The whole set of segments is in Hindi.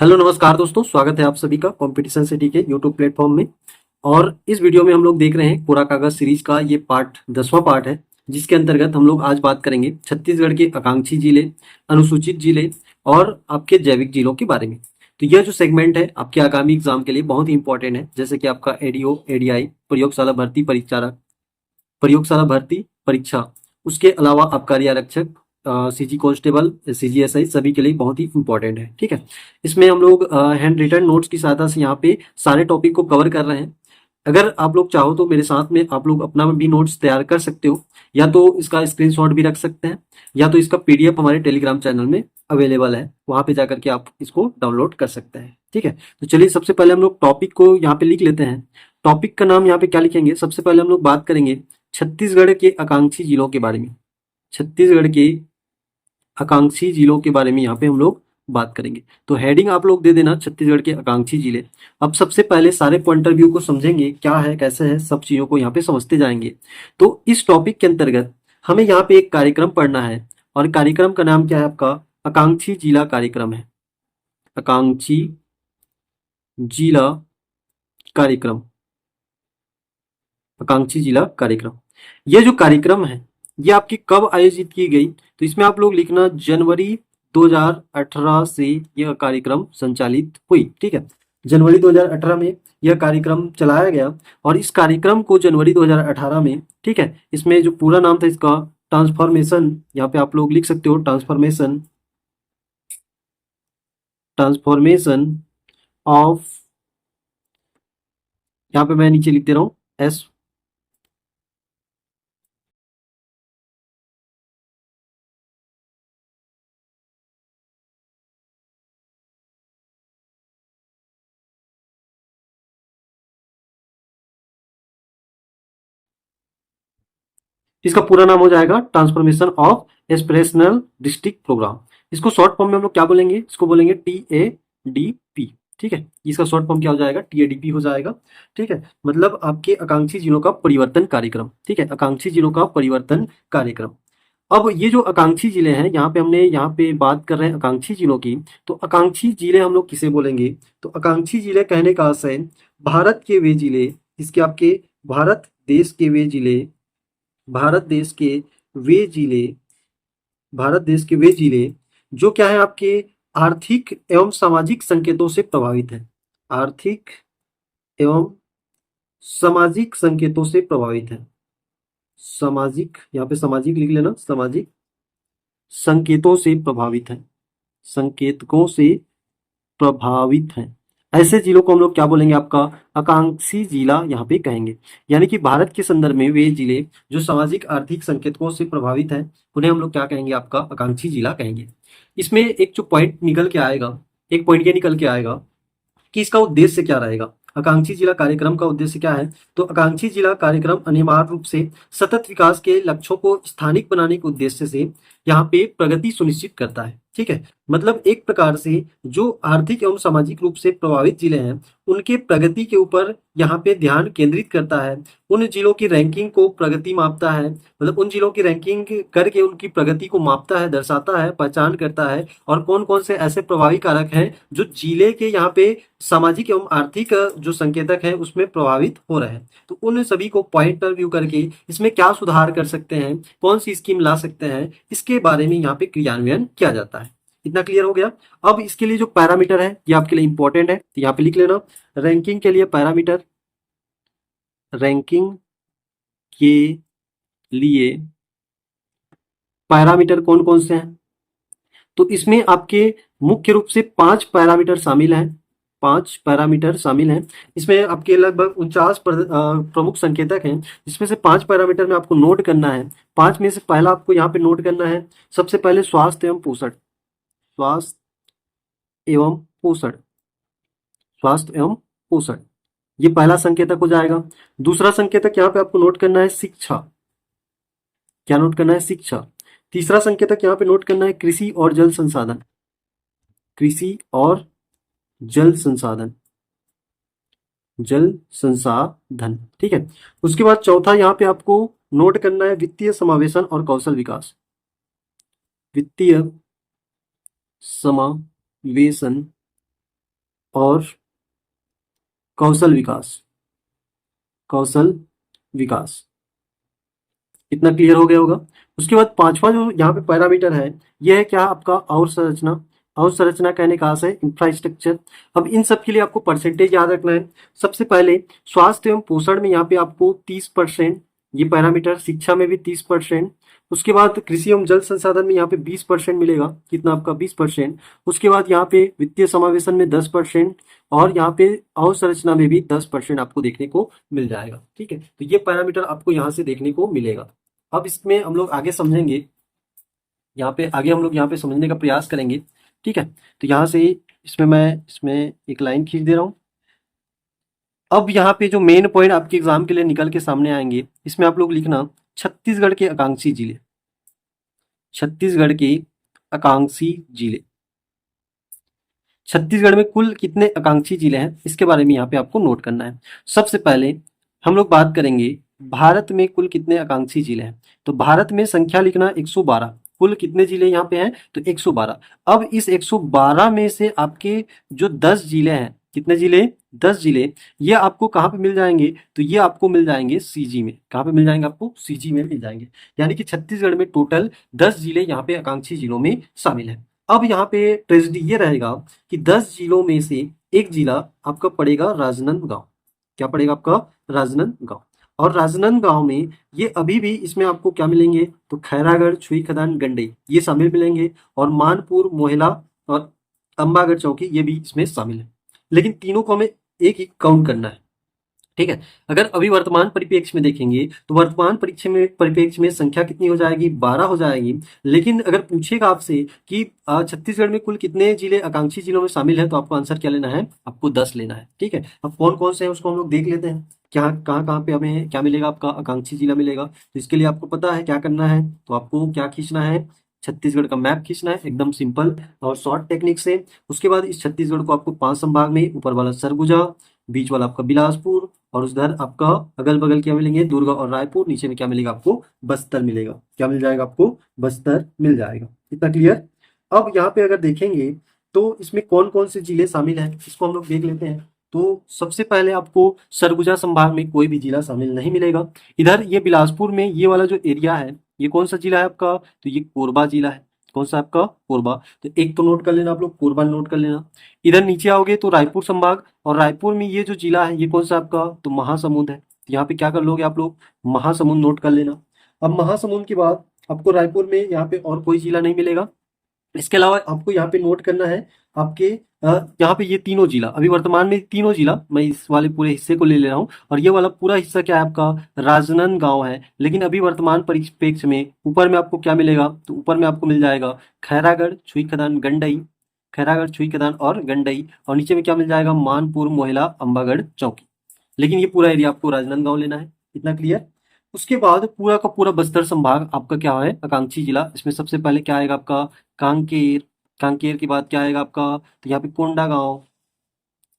हेलो नमस्कार दोस्तों, स्वागत है आप सभी का कंपटीशन सिटी के यूट्यूब प्लेटफॉर्म में। और इस वीडियो में हम लोग देख रहे हैं कोरा कागज सीरीज का ये पार्ट 10वां पार्ट है, जिसके अंतर्गत हम लोग आज बात करेंगे छत्तीसगढ़ के आकांक्षी जिले, अनुसूचित जिले और आपके जैविक जिलों के बारे में। तो यह जो सेगमेंट है आपके आगामी एग्जाम के लिए बहुत ही इंपॉर्टेंट है, जैसे कि आपका एडीओ, एडीआई, प्रयोगशाला भर्ती परीक्षा, उसके अलावा आबकारी आरक्षक, सीजी कांस्टेबल, सीजीएसआई सभी के लिए बहुत ही इंपॉर्टेंट है। ठीक है, इसमें हम लोग हैंड रिटन नोट्स की सहायता से यहाँ पे सारे टॉपिक को कवर कर रहे हैं। अगर आप लोग चाहो तो मेरे साथ में आप लोग अपना भी नोट्स तैयार कर सकते हो, या तो इसका स्क्रीनशॉट भी रख सकते हैं, या तो इसका पीडीएफ हमारे टेलीग्राम चैनल में अवेलेबल है, वहां पे जाकर के आप इसको डाउनलोड कर सकते हैं। ठीक है, तो चलिए सबसे पहले हम लोग टॉपिक को यहाँ पे लिख लेते हैं। टॉपिक का नाम यहाँ पे क्या लिखेंगे, सबसे पहले हम लोग बात करेंगे छत्तीसगढ़ के आकांक्षी जिलों के बारे में। छत्तीसगढ़ के आकांक्षी जिलों के बारे में यहाँ पे हम लोग बात करेंगे। तो हेडिंग आप लोग दे देना छत्तीसगढ़ के आकांक्षी जिले। अब सबसे पहले सारे पॉइंट ऑफ व्यू को समझेंगे, क्या है कैसे है, सब चीजों को यहाँ पे समझते जाएंगे। तो इस टॉपिक के अंतर्गत हमें यहाँ पे एक कार्यक्रम पढ़ना है, और कार्यक्रम का नाम क्या है आपका, आकांक्षी जिला कार्यक्रम है। आकांक्षी जिला कार्यक्रम, आकांक्षी जिला कार्यक्रम। ये जो कार्यक्रम है ये आपकी कब आयोजित की गई, तो इसमें आप लोग लिखना जनवरी 2018 से यह कार्यक्रम संचालित हुई। ठीक है, जनवरी 2018 में यह कार्यक्रम चलाया गया, और इस कार्यक्रम को जनवरी 2018 में, ठीक है, इसमें जो पूरा नाम था इसका ट्रांसफॉर्मेशन, यहाँ पे आप लोग लिख सकते हो ट्रांसफॉर्मेशन, ट्रांसफॉर्मेशन ऑफ, यहाँ पे मैं नीचे लिख दे रहा हूँ एस, इसका पूरा नाम हो जाएगा transformation of aspirational district program. इसको शॉर्ट फॉर्म में हम लोग क्या बोलेंगे, इसको बोलेंगे TADP। ठीक है, इसका शॉर्ट फॉर्म क्या हो जाएगा, TADP हो जाएगा। ठीक है, मतलब आपके आकांक्षी जिलों का परिवर्तन कार्यक्रम। ठीक है, आकांक्षी जिलों का परिवर्तन कार्यक्रम। अब ये जो आकांक्षी जिले हैं, यहाँ पे बात कर रहे हैं आकांक्षी जिलों की। तो आकांक्षी जिले हम लोग किसे बोलेंगे, तो आकांक्षी जिले कहने का आशय भारत के वे जिले, इसके आपके भारत देश के वे जिले, भारत देश के वे जिले, भारत देश के वे जिले जो क्या है आपके आर्थिक एवं सामाजिक संकेतों से प्रभावित है। आर्थिक एवं सामाजिक संकेतों से प्रभावित है। सामाजिक, यहाँ पे सामाजिक लिख लेना, सामाजिक संकेतों से प्रभावित है, संकेतकों से प्रभावित हैं। ऐसे जिलों को हम लोग क्या बोलेंगे, आपका आकांक्षी जिला यहाँ पे कहेंगे। यानी कि भारत के संदर्भ में वे जिले जो सामाजिक आर्थिक संकेतकों से प्रभावित हैं, उन्हें हम लोग क्या कहेंगे, आपका आकांक्षी जिला कहेंगे। इसमें एक जो पॉइंट निकल के आएगा, एक पॉइंट ये निकल के आएगा कि इसका उद्देश्य क्या रहेगा। आकांक्षी जिला कार्यक्रम का उद्देश्य क्या है, तो आकांक्षी जिला कार्यक्रम अनिवार्य रूप से सतत विकास के लक्ष्यों को स्थानिक बनाने के उद्देश्य से यहाँ पे प्रगति सुनिश्चित करता है। ठीक है, मतलब एक प्रकार से जो आर्थिक एवं सामाजिक रूप से प्रभावित जिले हैं उनके प्रगति के ऊपर यहाँ पे ध्यान केंद्रित करता है। उन जिलों की रैंकिंग को प्रगति मापता है, मतलब उन जिलों की रैंकिंग करके उनकी प्रगति को मापता है, दर्शाता है, पहचान करता है, और कौन कौन से ऐसे प्रभावी कारक हैं जो जिले के यहाँ पे सामाजिक एवं आर्थिक जो संकेतक हैं उसमें प्रभावित हो रहे हैं। तो उन सभी को पॉइंट पर व्यू करके इसमें क्या सुधार कर सकते हैं, कौन सी स्कीम ला सकते हैं, इसके बारे में यहाँ पे क्रियान्वयन किया जाता है। इतना क्लियर हो गया। अब इसके लिए जो पैरामीटर है ये आपके लिए इंपॉर्टेंट है, तो यहाँ पे लिख लेना रैंकिंग के लिए पैरामीटर, रैंकिंग के लिए पैरामीटर कौन कौन से हैं, तो इसमें आपके मुख्य रूप से 5 पैरामीटर शामिल हैं। 5 पैरामीटर शामिल हैं, इसमें आपके लगभग 49 प्रमुख संकेतक हैं, जिसमें से 5 पैरामीटर में आपको नोट करना है। 5 में से पहला आपको यहाँ पे नोट करना है, सबसे पहले स्वास्थ्य एवं पोषण, स्वास्थ्य एवं पोषण, स्वास्थ्य एवं पोषण, ये पहला संकेतक हो जाएगा। दूसरा संकेतक यहाँ पे आपको नोट करना है शिक्षा, क्या नोट करना है, शिक्षा। तीसरा संकेतक यहाँ पे नोट करना है कृषि और जल संसाधन, कृषि और जल संसाधन, जल संसाधन। ठीक है, उसके बाद चौथा यहाँ पे आपको नोट करना है वित्तीय समावेशन और कौशल विकास, वित्तीय समावेशन और कौशल विकास। कौशल विकास। इतना क्लियर हो गया होगा। उसके बाद पांचवा जो यहाँ पे पैरामीटर है, यह है क्या आपका अवसंरचना। अवसंरचना कहने का अर्थ है इंफ्रास्ट्रक्चर। अब इन सब के लिए आपको परसेंटेज याद रखना है। सबसे पहले स्वास्थ्य एवं पोषण में यहाँ पे आपको 30% ये पैरामीटर, शिक्षा में भी 30%। उसके बाद कृषि एवं जल संसाधन में यहाँ पे 20% मिलेगा। कितना आपका 20%। उसके बाद यहाँ पे वित्तीय समावेशन में 10%। और यहाँ पे अवसंरचना में भी 10% आपको देखने को मिल जाएगा। ठीक है, तो ये पैरामीटर आपको यहाँ से देखने को मिलेगा। अब इसमें हम लोग आगे समझेंगे, यहाँ पे आगे हम लोग यहाँ पे समझने का प्रयास करेंगे। ठीक है, तो यहाँ से इसमें एक लाइन खींच दे रहा हूँ। अब यहाँ पे जो मेन पॉइंट आपके एग्जाम के लिए निकल के सामने आएंगे, इसमें आप लोग लिखना छत्तीसगढ़ के आकांक्षी जिले। छत्तीसगढ़ के आकांक्षी जिले। छत्तीसगढ़ में कुल कितने आकांक्षी जिले हैं, इसके बारे में यहाँ पे आपको नोट करना है। सबसे पहले हम लोग बात करेंगे भारत में कुल कितने आकांक्षी जिले हैं। तो भारत में संख्या लिखना 112। कुल कितने जिले यहाँ पे हैं, तो 112। अब इस 112 में से आपके जो 10 जिले हैं, कितने जिले, 10 जिले, ये आपको कहाँ पे मिल जाएंगे, तो ये आपको मिल जाएंगे सीजी में। कहाँ पे मिल जाएंगे, आपको सीजी में मिल जाएंगे। यानी कि छत्तीसगढ़ में टोटल 10 जिले यहाँ पे आकांक्षी जिलों में शामिल है। अब यहाँ पे ट्रेजेडी ये रहेगा कि 10 जिलों में से एक जिला आपका पड़ेगा राजनांदगांव। क्या पड़ेगा आपका, राजनांदगांव। और राजनांदगांव में ये अभी भी इसमें आपको क्या मिलेंगे, तो खैरागढ़, छुई खदान, गंडई ये शामिल मिलेंगे। और मानपुर, मोहला और अंबागढ़ चौकी ये भी इसमें शामिल है। लेकिन तीनों को हमें एक ही काउंट करना है। ठीक है, अगर अभी वर्तमान परिप्रेक्ष्य में देखेंगे तो वर्तमान परिप्रेक्ष्य में संख्या कितनी हो जाएगी, 12 हो जाएगी। लेकिन अगर पूछेगा आपसे कि छत्तीसगढ़ में कुल कितने जिले आकांक्षी जिलों में शामिल है, तो आपको आंसर क्या लेना है, आपको 10 लेना है। ठीक है, अब कौन कौन से हैं उसको हम लोग देख लेते हैं। क्या कहाँ कहाँ पे हमें क्या मिलेगा, आपका आकांक्षी जिला मिलेगा। तो इसके लिए आपको पता है क्या करना है, तो आपको क्या खींचना है, छत्तीसगढ़ का मैप खींचना है, एकदम सिंपल और शॉर्ट टेक्निक से। उसके बाद इस छत्तीसगढ़ को आपको 5 संभाग में, ऊपर वाला सरगुजा, बीच वाला आपका बिलासपुर, और उधर आपका अगल बगल क्या मिलेंगे, दुर्ग और रायपुर, नीचे में क्या मिलेगा आपको, बस्तर मिलेगा। क्या मिल जाएगा आपको, बस्तर मिल जाएगा। इतना क्लियर। अब यहाँ पे अगर देखेंगे तो इसमें कौन कौन से जिले शामिल हैं, इसको हम लोग देख लेते हैं। तो सबसे पहले आपको सरगुजा संभाग में कोई भी जिला शामिल नहीं मिलेगा। इधर ये बिलासपुर में ये वाला जो एरिया है, ये कौन सा जिला है आपका, तो ये कोरबा जिला है। कौन सा आपका, कोरबा। तो एक तो नोट कर लेना आप लोग, कोरबा नोट कर लेना। इधर नीचे आओगे तो रायपुर संभाग, और रायपुर में ये जो जिला है ये कौन सा आपका, तो महासमुंद है। तो यहाँ पे क्या कर लोगे आप लोग, महासमुंद नोट कर लेना। अब महासमुंद के बाद आपको रायपुर में यहाँ पे और कोई जिला नहीं मिलेगा। इसके अलावा आपको यहाँ पे नोट करना है आपके यहाँ पे ये तीनों जिला, अभी वर्तमान में तीनों जिला, मैं इस वाले पूरे हिस्से को ले ले रहा हूँ। और ये वाला पूरा हिस्सा क्या है आपका, राजनांदगांव है। लेकिन अभी वर्तमान परिप्रेक्ष्य में ऊपर में आपको क्या मिलेगा, तो ऊपर में आपको मिल जाएगा खैरागढ़, छुई खदान, गंडई। खैरागढ़, छुई खदान और गंडई। और नीचे में क्या मिल जाएगा, मानपुर, मोहला, अंबागढ़ चौकी। लेकिन ये पूरा एरिया आपको राजनांदगांव लेना है। इतना क्लियर। उसके बाद पूरा का पूरा बस्तर संभाग आपका क्या है, आकांक्षी जिला। इसमें सबसे पहले क्या आएगा आपका, कांकेर। कांकेर के बाद क्या आएगा आपका, तो यहाँ पे कोंडागांव।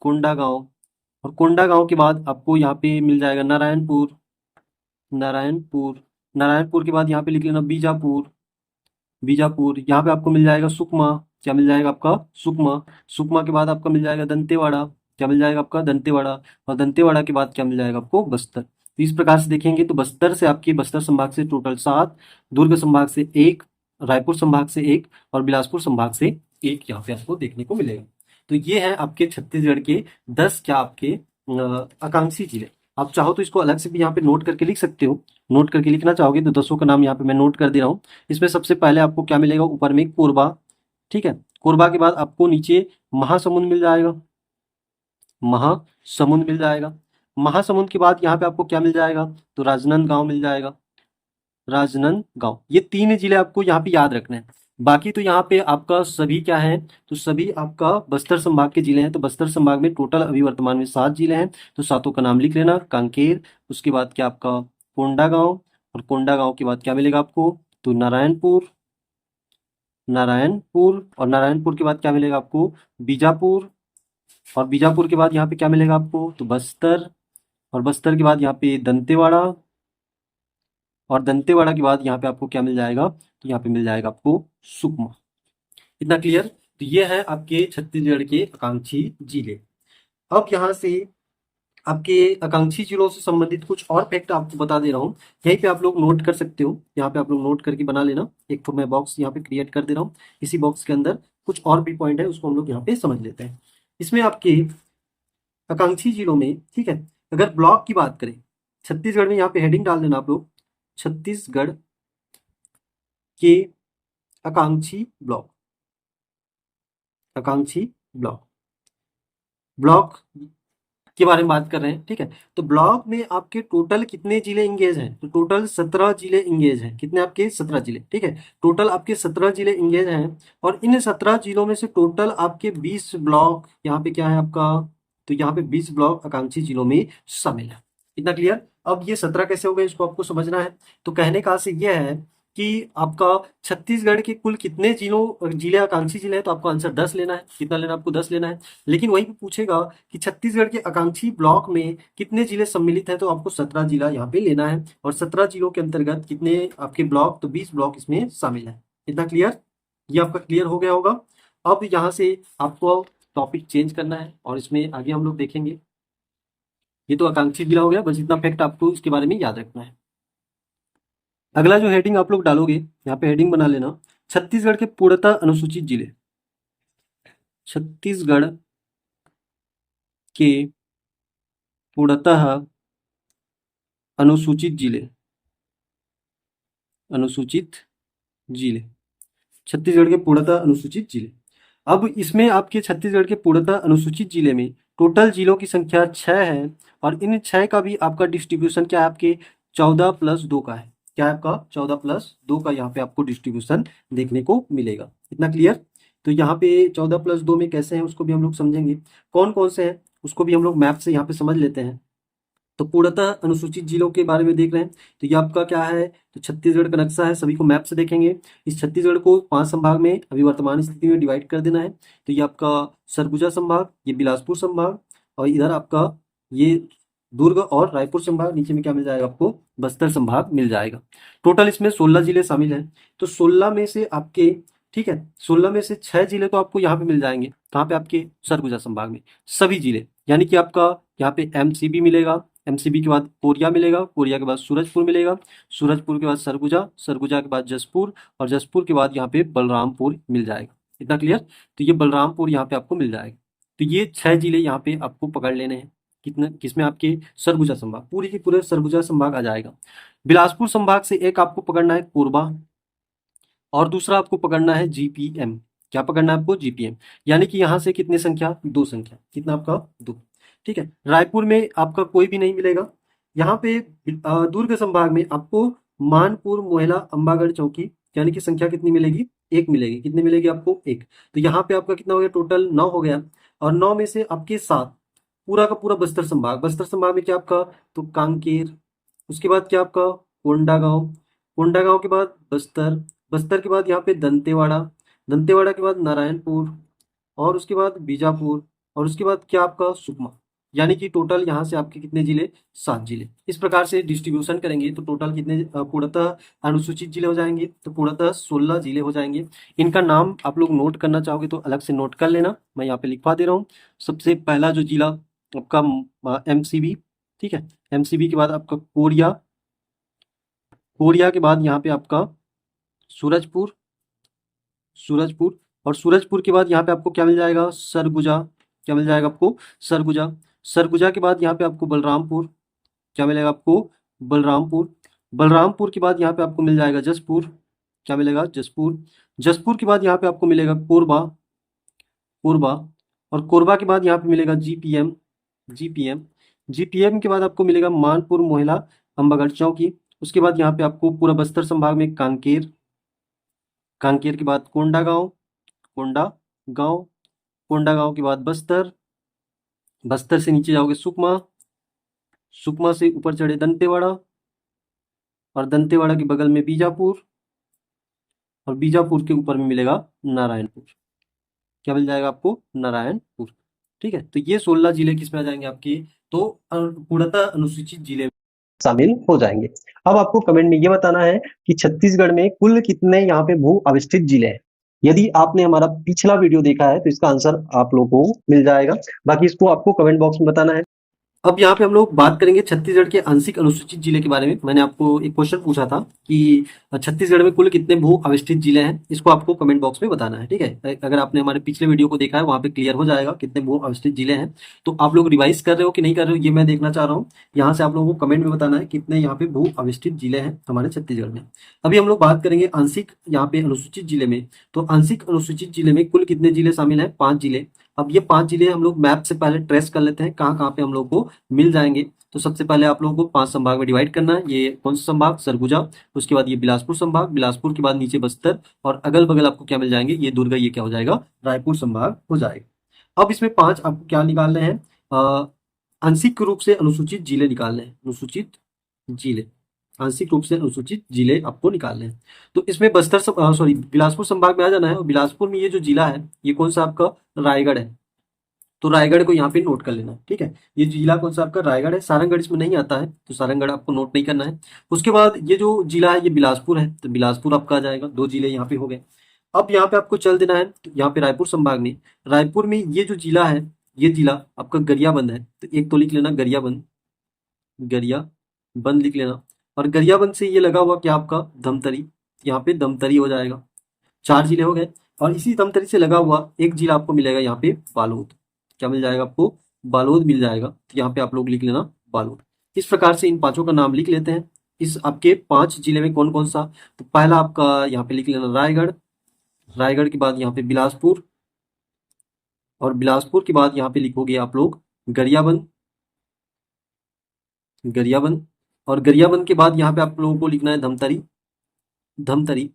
कोंडागांव। और कोंडागांव के बाद आपको यहाँ पे मिल जाएगा नारायणपुर। नारायणपुर। नारायणपुर के बाद यहाँ पे लिख लेना बीजापुर। बीजापुर। यहाँ पे आपको मिल जाएगा सुकमा। क्या मिल जाएगा आपका, सुकमा। सुकमा के बाद आपका मिल जाएगा दंतेवाड़ा। क्या मिल जाएगा आपका, दंतेवाड़ा। और दंतेवाड़ा के बाद क्या मिल जाएगा आपको, बस्तर। तो इस प्रकार से देखेंगे तो बस्तर से आपकी, बस्तर संभाग से टोटल 7, दुर्ग संभाग से 1, रायपुर संभाग से 1 और बिलासपुर संभाग से 1 यहाँ पे आपको देखने को मिलेगा। तो ये है आपके छत्तीसगढ़ के 10 क्या आपके आकांक्षी जिले। आप चाहो तो इसको अलग से भी यहाँ पे नोट करके लिख सकते हो। नोट करके लिखना चाहोगे तो 10 का नाम यहाँ पे मैं नोट कर दे रहा हूँ। इसमें सबसे पहले आपको क्या मिलेगा, ऊपर में कोरबा। ठीक है, कोरबा के बाद आपको नीचे महासमुंद मिल जाएगा। महासमुंद मिल जाएगा। महासमुंद के बाद यहाँ पे आपको क्या मिल जाएगा, तो राजनांदगांव मिल जाएगा। राजनांदगांव। ये 3 जिले आपको यहाँ पे याद रखने हैं। बाकी तो यहाँ पे आपका सभी क्या है, तो सभी आपका बस्तर संभाग के जिले हैं। तो बस्तर संभाग में टोटल अभी वर्तमान में 7 जिले हैं। तो 7 का नाम लिख लेना, कांकेर, उसके बाद क्या आपका कोंडागांव, और कोंडागांव के बाद क्या मिलेगा आपको, तो नारायणपुर। नारायणपुर। और नारायणपुर के बाद क्या मिलेगा आपको, बीजापुर। और बीजापुर के बाद यहाँ पे क्या मिलेगा आपको, तो बस्तर। और बस्तर के बाद यहाँ पे दंतेवाड़ा। और दंतेवाड़ा के बाद यहाँ पे आपको क्या मिल जाएगा, तो यहाँ पे मिल जाएगा आपको सुकमा। इतना क्लियर। तो ये है आपके छत्तीसगढ़ के आकांक्षी जिले। अब यहाँ से आपके आकांक्षी जिलों से संबंधित कुछ और फैक्ट आपको बता दे रहा हूँ। यहीं पे आप लोग नोट कर सकते हो, यहाँ पे आप लोग नोट करके बना लेना। एक तो मैं बॉक्स यहाँ पे क्रिएट कर दे रहा हूँ, इसी बॉक्स के अंदर कुछ और भी पॉइंट है, उसको हम लोग यहाँ पे समझ लेते हैं। इसमें आपके आकांक्षी जिलों में, ठीक है, अगर ब्लॉक की बात करें, छत्तीसगढ़ में यहाँ पे हेडिंग डाल देना आप लोग, छत्तीसगढ़ के आकांक्षी ब्लॉक, आकांक्षी ब्लॉक, ब्लॉक के बारे में बात कर रहे हैं, ठीक है। तो ब्लॉक में आपके टोटल कितने जिले इंगेज हैं? तो टोटल 17 जिले इंगेज हैं। कितने आपके? 17 जिले, ठीक है। टोटल आपके 17 जिले इंगेज हैं, और इन 17 जिलों में से टोटल आपके 20 ब्लॉक यहाँ पे क्या है आपका? तो यहाँ पे 20 ब्लॉक आकांक्षी जिलों में शामिल है। इतना क्लियर? अब ये 17 कैसे हो गए, इसको आपको समझना है। तो कहने का आशय यह है कि आपका छत्तीसगढ़ के कुल कितने जिले आकांक्षी जिले हैं, तो आपको आंसर 10 लेना है। कितना लेना है आपको? 10 लेना है। लेकिन वहीं पे पूछेगा कि छत्तीसगढ़ के आकांक्षी ब्लॉक में कितने जिले सम्मिलित हैं, तो आपको 17 जिला यहाँ पे लेना है। और 17 जिलों के अंतर्गत कितने आपके ब्लॉक? तो 20 ब्लॉक इसमें शामिल है। इतना क्लियर? ये आपका क्लियर हो गया होगा। अब यहाँ से आपको टॉपिक चेंज करना है, और इसमें आगे हम लोग देखेंगे। ये तो आकांक्षी जिला हो गया, बस इतना फैक्ट आपको इसके बारे में याद रखना है। अगला जो हेडिंग आप लोग डालोगे, यहाँ पे हेडिंग बना लेना, छत्तीसगढ़ के पूर्णतः अनुसूचित जिले। छत्तीसगढ़ के पूर्णतः अनुसूचित जिले, अनुसूचित जिले, छत्तीसगढ़ के पूर्णतः अनुसूचित जिले। अब इसमें आपके छत्तीसगढ़ के पूर्णतः अनुसूचित जिले में टोटल जिलों की संख्या 6 है, और इन 6 का भी आपका डिस्ट्रीब्यूशन क्या है? आपके 14+2 का है। क्या है आपका? 14+2 का यहाँ पे आपको डिस्ट्रीब्यूशन देखने को मिलेगा। इतना क्लियर? तो यहाँ पे 14+2 में कैसे हैं उसको भी हम लोग समझेंगे। कौन कौन से हैं उसको भी हम लोग मैप से यहाँ पे समझ लेते हैं। तो पूर्णतः अनुसूचित जिलों के बारे में देख रहे हैं, तो ये आपका क्या है? तो छत्तीसगढ़ का नक्शा है, सभी को मैप से देखेंगे। इस छत्तीसगढ़ को 5 संभाग में अभी वर्तमान स्थिति में डिवाइड कर देना है। तो ये आपका सरगुजा संभाग, ये बिलासपुर संभाग, और इधर आपका ये दुर्ग और रायपुर संभाग, नीचे में क्या मिल जाएगा आपको? बस्तर संभाग मिल जाएगा। टोटल इसमें 16 जिले शामिल हैं। तो 16 में से आपके, ठीक है, 16 में से 6 जिले तो आपको यहाँ पे मिल जाएंगे। कहाँ पे? आपके सरगुजा संभाग में सभी जिले, यानी कि आपका यहाँ पे एमसीबी मिलेगा, एमसीबी के बाद कोरिया मिलेगा, कोरिया के बाद सूरजपुर मिलेगा, सूरजपुर के बाद सरगुजा, सरगुजा के बाद जसपुर, और जसपुर के बाद यहाँ पे बलरामपुर मिल जाएगा। इतना क्लियर? तो ये बलरामपुर यहाँ पे आपको मिल जाएगा। तो ये 6 जिले यहाँ पे आपको पकड़ लेने हैं। कितने? किसमें? आपके सरगुजा संभाग, पूरी की पूरे सरगुजा संभाग आ जाएगा। बिलासपुर संभाग से एक आपको पकड़ना है कोरबा, और दूसरा आपको पकड़ना है जीपीएम। क्या पकड़ना है आपको? जीपीएम। यानी कि यहाँ से कितने संख्या? 2 संख्या। कितना आपका? 2। ठीक है। रायपुर में आपका कोई भी नहीं मिलेगा। यहाँ पे दुर्ग संभाग में आपको मानपुर, मोहला, अंबागढ़ चौकी, यानी कि संख्या कितनी मिलेगी? 1 मिलेगी। कितनी मिलेगी आपको? 1। तो यहाँ पे आपका कितना हो गया? टोटल 9 हो गया। और 9 में से आपके 7, पूरा का पूरा बस्तर संभाग। बस्तर संभाग में क्या आपका? तो कांकेर, उसके बाद क्या आपका? कोंडागांव, कोंडागांव के बाद बस्तर, बस्तर के बाद यहाँ पे दंतेवाड़ा, दंतेवाड़ा के बाद नारायणपुर, और उसके बाद बीजापुर, और उसके बाद क्या आपका? सुकमा। यानी कि टोटल यहाँ से आपके कितने जिले? 7 जिले। इस प्रकार से डिस्ट्रीब्यूशन करेंगे तो टोटल कितने पूर्णतः अनुसूचित जिले हो जाएंगे? तो पूर्णतः 16 जिले हो जाएंगे। इनका नाम आप लोग नोट करना चाहोगे तो अलग से नोट कर लेना, मैं यहाँ पे लिखवा दे रहा हूँ। सबसे पहला जो जिला आपका एमसीबी, ठीक है, एमसीबी के बाद आपका कोरिया, कोरिया के बाद यहाँ पे आपका सूरजपुर, सूरजपुर, और सूरजपुर के बाद यहाँ पे आपको क्या मिल जाएगा? सरगुजा। क्या मिल जाएगा आपको? सरगुजा। सरगुजा के बाद यहाँ पे आपको बलरामपुर। क्या मिलेगा आपको? बलरामपुर। बलरामपुर के बाद यहाँ पे आपको मिल जाएगा जसपुर। क्या मिलेगा? जसपुर। जसपुर के बाद यहाँ पे आपको मिलेगा कोरबा, कोरबा, और कोरबा के बाद यहाँ पे मिलेगा जीपीएम, जीपीएम। जीपीएम के बाद आपको मिलेगा मानपुर, मोहला, अंबागढ़ चौकी। उसके बाद यहाँ पे आपको पूरा बस्तर संभाग में कांकेर, कांकेर के बाद कोंडागांव, कोंडागांव, कोंडागांव के बाद बस्तर, बस्तर से नीचे जाओगे सुकमा, सुकमा से ऊपर चढ़े दंतेवाड़ा, और दंतेवाड़ा के बगल में बीजापुर, और बीजापुर के ऊपर में मिलेगा नारायणपुर। क्या मिल जाएगा आपको? नारायणपुर। ठीक है। तो ये 16 जिले किसमें आ जाएंगे आपके? तो पूर्णतः अनुसूचित जिले में शामिल हो जाएंगे। अब आपको कमेंट में ये बताना है कि छत्तीसगढ़ में कुल कितने यहाँ पे भू अवस्थित जिले हैं। यदि आपने हमारा पिछला वीडियो देखा है तो इसका आंसर आप लोगों को मिल जाएगा, बाकी इसको आपको कमेंट बॉक्स में बताना है। अब यहाँ पे हम लोग बात करेंगे छत्तीसगढ़ के आंशिक अनुसूचित जिले के बारे में। मैंने आपको एक क्वेश्चन पूछा था कि छत्तीसगढ़ में कुल कितने भू अवस्थित जिले हैं, इसको आपको कमेंट बॉक्स में बताना है, ठीक है। अगर आपने हमारे पिछले वीडियो को देखा है वहाँ पे क्लियर हो जाएगा कितने भू अवस्थित जिले हैं। तो आप लोग रिवाइज कर रहे हो कि नहीं कर रहे हो, ये मैं देखना चाह रहा हूँ। यहाँ से आप लोगों को कमेंट में बताना है कितने यहाँ पे भू अवस्थित जिले हैं हमारे छत्तीसगढ़ में। अभी हम लोग बात करेंगे आंशिक यहाँ पे अनुसूचित जिले में। तो आंशिक अनुसूचित जिले में कुल कितने जिले शामिल हैं? 5 जिले। अब ये 5 जिले हम लोग मैप से पहले ट्रेस कर लेते हैं कहाँ कहाँ पे हम लोग को मिल जाएंगे। तो सबसे पहले आप लोगों को 5 संभाग में डिवाइड करना है। ये कौन सा संभाग? सरगुजा। उसके बाद ये बिलासपुर संभाग, बिलासपुर के बाद नीचे बस्तर, और अगल बगल आपको क्या मिल जाएंगे? ये दुर्ग, ये क्या हो जाएगा? रायपुर संभाग हो जाएगा। अब इसमें 5 आपको क्या निकालने हैं? आंशिक रूप से अनुसूचित जिले निकालने हैं। अनुसूचित जिले, आंशिक रूप से अनुसूचित जिले आपको निकालने हैं। तो इसमें बस्तर सॉरी बिलासपुर संभाग में आ जाना है। और बिलासपुर में ये जो जिला है ये कौन सा आपका? रायगढ़ है। तो रायगढ़ को यहाँ पे नोट कर लेना, ठीक है। ये जिला कौन सा आपका? रायगढ़ है। सारंगढ़ इसमें नहीं आता है, तो सारंगढ़ आपको नोट नहीं करना है। उसके बाद ये जो जिला है ये बिलासपुर है, तो बिलासपुर आपका आ जाएगा। 2 जिले यहाँ पे हो गए। अब यहाँ पे आपको चल देना है, तो यहाँ पे रायपुर संभाग में, रायपुर में ये जो जिला है, ये जिला आपका गरियाबंद है। तो एक तो लिख लेना गरियाबंद, गरियाबंद लिख लेना। और गरियाबंद से ये लगा हुआ क्या आपका? धमतरी, यहाँ पे धमतरी हो जाएगा। 4 जिले हो गए। और इसी धमतरी से लगा हुआ एक जिला आपको मिलेगा यहाँ पे बालोद। क्या मिल जाएगा आपको? बालोद मिल जाएगा। तो यहाँ पे आप लोग लिख लेना बालोद। इस प्रकार से इन पांचों का नाम लिख लेते हैं। इस आपके 5 जिले में कौन कौन सा? तो पहला आपका यहाँ पे लिख लेना रायगढ़, रायगढ़ के बाद यहाँ पे बिलासपुर, और बिलासपुर के बाद यहाँ पे लिखोगे आप लोग गरियाबंद, गरियाबंद। और गरियाबंद के बाद यहाँ पे आप लोगों को लिखना है धमतरी, धमतरी,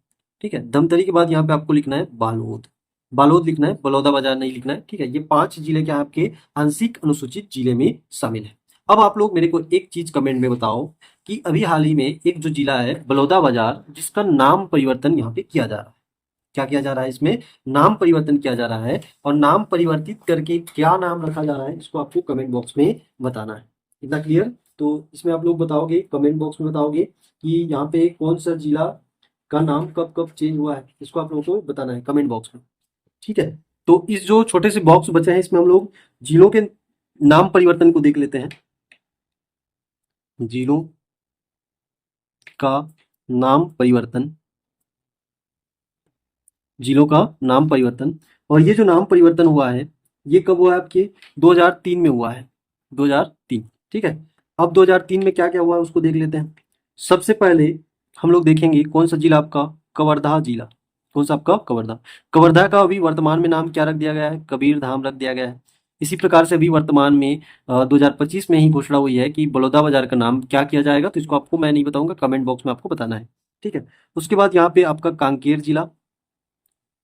ठीक है। धमतरी के बाद यहाँ पे आपको लिखना है बालोद, बालोद लिखना है, बलौदा बाजार नहीं लिखना है, ठीक है। ये 5 जिले क्या है आपके? आंशिक अनुसूचित जिले में शामिल है। अब आप लोग मेरे को एक चीज कमेंट में बताओ कि अभी हाल ही में एक जो जिला है बलौदा बाजार, जिसका नाम परिवर्तन यहाँ पे किया जा रहा है। क्या किया जा रहा है? इसमें नाम परिवर्तन किया जा रहा है। और नाम परिवर्तित करके क्या नाम रखा जा रहा है, इसको आपको कमेंट बॉक्स में बताना है। इतना क्लियर? तो इसमें आप लोग बताओगे, कमेंट बॉक्स में बताओगे कि यहाँ पे कौन सा जिला का नाम कब कब चेंज हुआ है, इसको आप लोगों को बताना है कमेंट बॉक्स में, ठीक है। तो इस जो छोटे से बॉक्स बचे हैं इसमें हम लोग जिलों के नाम परिवर्तन को देख लेते हैं। जिलों का नाम परिवर्तन, जिलों का नाम परिवर्तन। और ये जो नाम परिवर्तन हुआ है ये कब हुआ है आपके? 2003 में हुआ है, 2003, ठीक है। अब 2003 में क्या क्या हुआ है उसको देख लेते हैं। सबसे पहले हम लोग देखेंगे कौन सा जिला आपका? कवर्धा जिला। कौन सा आपका? कवर्धा। कवर्धा का अभी वर्तमान में नाम क्या रख दिया गया है? कबीर धाम रख दिया गया है। इसी प्रकार से अभी वर्तमान में 2025 में ही घोषणा हुई है कि बलौदा बाजार का नाम क्या किया जाएगा। तो इसको आपको मैं नहीं बताऊंगा, कमेंट बॉक्स में आपको बताना है, ठीक है। उसके बाद यहाँ पे आपका कांकेर जिला,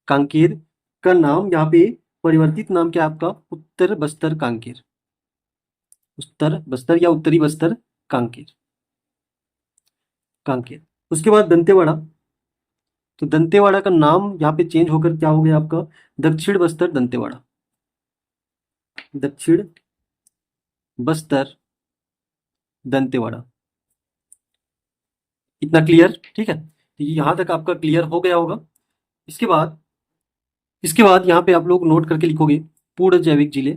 कांकेर का नाम यहाँ पे परिवर्तित नाम क्या है आपका? उत्तर बस्तर कांकेर, उत्तर बस्तर या उत्तरी बस्तर कांकेर, कांकेर। उसके बाद दंतेवाड़ा, तो दंतेवाड़ा का नाम यहाँ पे चेंज होकर क्या हो गया आपका? दक्षिण बस्तर दंतेवाड़ा, दक्षिण बस्तर दंतेवाड़ा। इतना क्लियर, ठीक है। तो यहाँ तक आपका क्लियर हो गया होगा। इसके बाद, इसके बाद यहाँ पे आप लोग नोट करके लिखोगे पूर्ण जैविक जिले,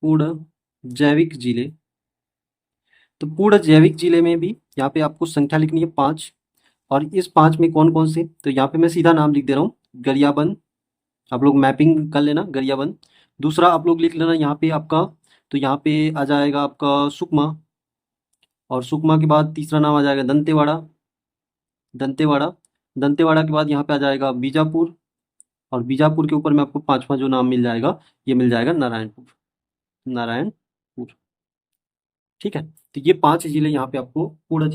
पूर्ण जैविक जिले। तो पूर्ण जैविक जिले में भी यहाँ पे आपको संख्या लिखनी है 5। और इस 5 में कौन कौन से? तो यहाँ पे मैं सीधा नाम लिख दे रहा हूँ, गरियाबंद। आप लोग मैपिंग कर लेना, गरियाबंद। दूसरा आप लोग लिख लेना यहाँ पे आपका, तो यहाँ पे आ जाएगा आपका सुकमा। और सुकमा के बाद तीसरा नाम आ जाएगा दंतेवाड़ा, दंतेवाड़ा। दंतेवाड़ा के बाद यहाँ पे आ जाएगा बीजापुर। और बीजापुर के ऊपर में आपको 5वां जो नाम मिल जाएगा ये मिल जाएगा नारायणपुर, नारायणपुर, ठीक है। तो ये 5 जिले यहाँ पे आपको पूर्ण